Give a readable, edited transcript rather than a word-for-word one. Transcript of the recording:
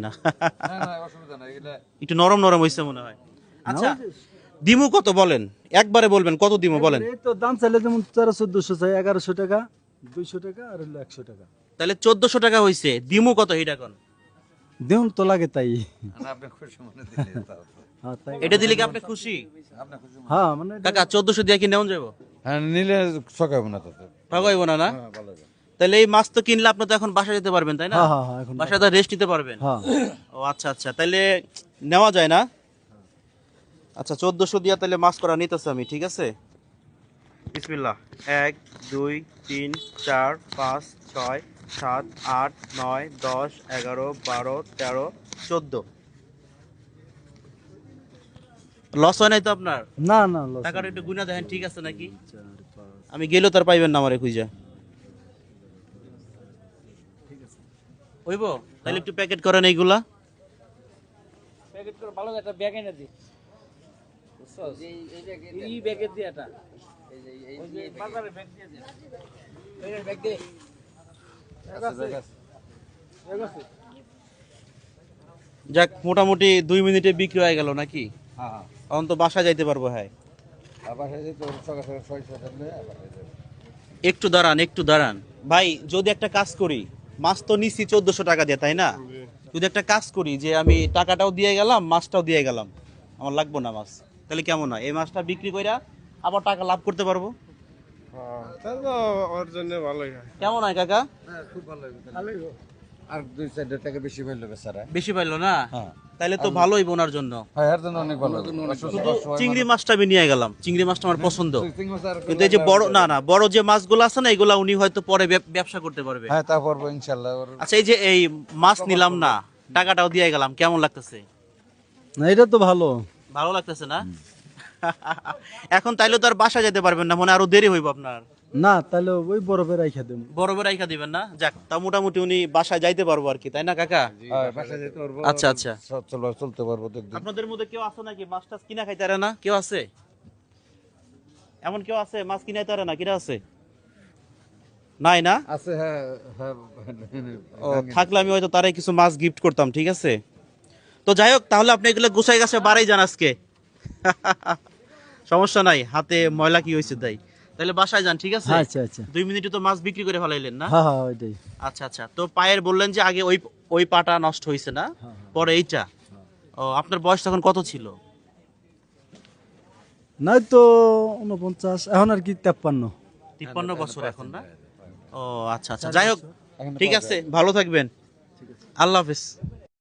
না না না অসুবিধা নাই, এগুলা একটু নরম নরম হইছে মনে হয়। আচ্ছা দিমু কত বলেন, একবারে বলবেন কত দিমু বলেন। এই তো দাম চাইলে যেমন 1400 চাই, 1100 টাকা, 200 টাকা আর হলো 100 টাকা। তাহলে 1400 টাকা হইছে, দিমু কত এইটা কোন? দেউন তো লাগে তাই। না, আপনি খুশি মনে দিলে তাও তো। হ্যাঁ তাই। এটা দিলে কি আপনি খুশি? আপনি খুশি মনে। হ্যাঁ মানে কাকা 1400 দিয়ে কি নেওয়া যাবো? হ্যাঁ নিলে সকাইব না তাতে। ঠগাইব না না? হ্যাঁ ভালো হবে। তাহলে এই মাছ তো কিনলে আপনি তো এখন বাসা যেতে পারবেন তাই না? হ্যাঁ হ্যাঁ হ্যাঁ এখন বাসায় তো রেস্ট নিতে পারবেন। হ্যাঁ ও আচ্ছা আচ্ছা, তাহলে নেওয়া যায় না? আচ্ছা 1400 দিয়া তাহলে মাছ করা নিতেছে আমি, ঠিক আছে। বিসমিল্লাহ। 1 2 3 4 5 6 7 8 9 10 11 12 13 14। লস হয় নাই তো আপনার? না না লস টাকাটা একটু গুনা দেখেন ঠিক আছে নাকি? 4 5 আমি গেলেও তার পাইবেন না আমারে খুঁজা। হইব? তাহলে একটু প্যাকেট করেন এইগুলা। প্যাকেট করে ভালো একটা ব্যাগ এনে দি। বুঝছস? এই ব্যাগে দি এটা। ওই যে বাজারে ব্যাগ দিয়ে দে। এই ব্যাগ দে। যাক মোটামুটি 2 মিনিটে বিক্রি হয়ে গেল নাকি? হ্যাঁ হ্যাঁ। এখন তো বাসা যাইতে পারবো। হ্যাঁ আবার এই যে তো সকাল সকাল 6:00 টাকা আবার এই যে। একটু দাঁড়ান একটু দাঁড়ান ভাই, যদি একটা কাজ করি, মাছ তো নিছি 1400 টাকা দিয়ে তাই না? যদি একটা কাজ করি যে আমি টাকাটাও দিয়ে গেলাম মাছটাও দিয়ে গেলাম, আমার লাগবো না মাছ, তাহলে কেমন হয়? এই মাছটা বিক্রি কইরা আবার টাকা লাভ করতে পারবো। তাহলে তো ওর জন্য ভালোই হয়। কেমন হয় কাকা? হ্যাঁ খুব ভালো হবে তাহলে। আর 2-4 টাকা বেশি পাইলো বেচারা। বেশি পাইলো না? হ্যাঁ। তাহলে তো ভালোই বোনার জন্য। হ্যাঁ এর জন্য অনেক ভালো। শুধু চিংড়ি মাছটা আমি নিয়ে গেলাম, চিংড়ি মাছটা আমার পছন্দ, কিন্তু এই যে বড় না না বড় যে মাছগুলো আছে না এগুলা উনি হয়তো পরে ব্যবসা করতে পারবে। হ্যাঁ তা পারবো ইনশাআল্লাহ। আচ্ছা এই যে এই মাছ নিলাম না, টাকাটাও দিয়ে গেলাম, কেমন লাগতেছে? না এটা তো ভালো। ভালো লাগতেছে না? এখন তাইলে তো আর বাসা যেতে পারবেন না, মনে হয় আরো দেরি হইব আপনার। না তাহলে ওই বরফে রাইখা দেব। বড় রাইখা দিবেন না? যাক তা মোটামুটি উনি বাসায় যাইতে পারবো আর কি, তাই না কাকা? হ্যাঁ বাসা যেতে পারবো। আচ্ছা আচ্ছা। চলতে পারবো দেখবেন। আপনাদের মধ্যে কেউ আছে নাকি মাছ টাছ কিনা খাইতে পারে না? কেউ আছে এমন কেউ আছে মাছ কিনাইতে পারে না? কিনা আছে? নাই না? আছে হ্যাঁ হ্যাঁ। ও থাকলে আমি হয়তো তারাই কিছু মাছ গিফট করতাম, ঠিক আছে। তো যাই হোক, তাহলে আপনি এগুলো গুছাই গাছে বাড়াই যান আজকে। সমস্যা নাই, হাতে ময়লা কি হয়েছে তাই। তাহলে বাসায় যান, ঠিক আছে। আচ্ছা আচ্ছা। 2 মিনিটে তো মাছ বিক্রি করে ফেলাইলেন না? হ্যাঁ হ্যাঁ ওইটাই। আচ্ছা আচ্ছা, তো পায়ের বললেন যে আগে ওই ওই পাটা নষ্ট হয়েছে না, পরে এইটা। ও আপনার বয়স তখন কত ছিল? নাই তো 49, এখন আর কি 53। 53 বছর এখন না? ও আচ্ছা আচ্ছা, যাই হোক ঠিক আছে, ভালো থাকবেন, আল্লাহ হাফেজ।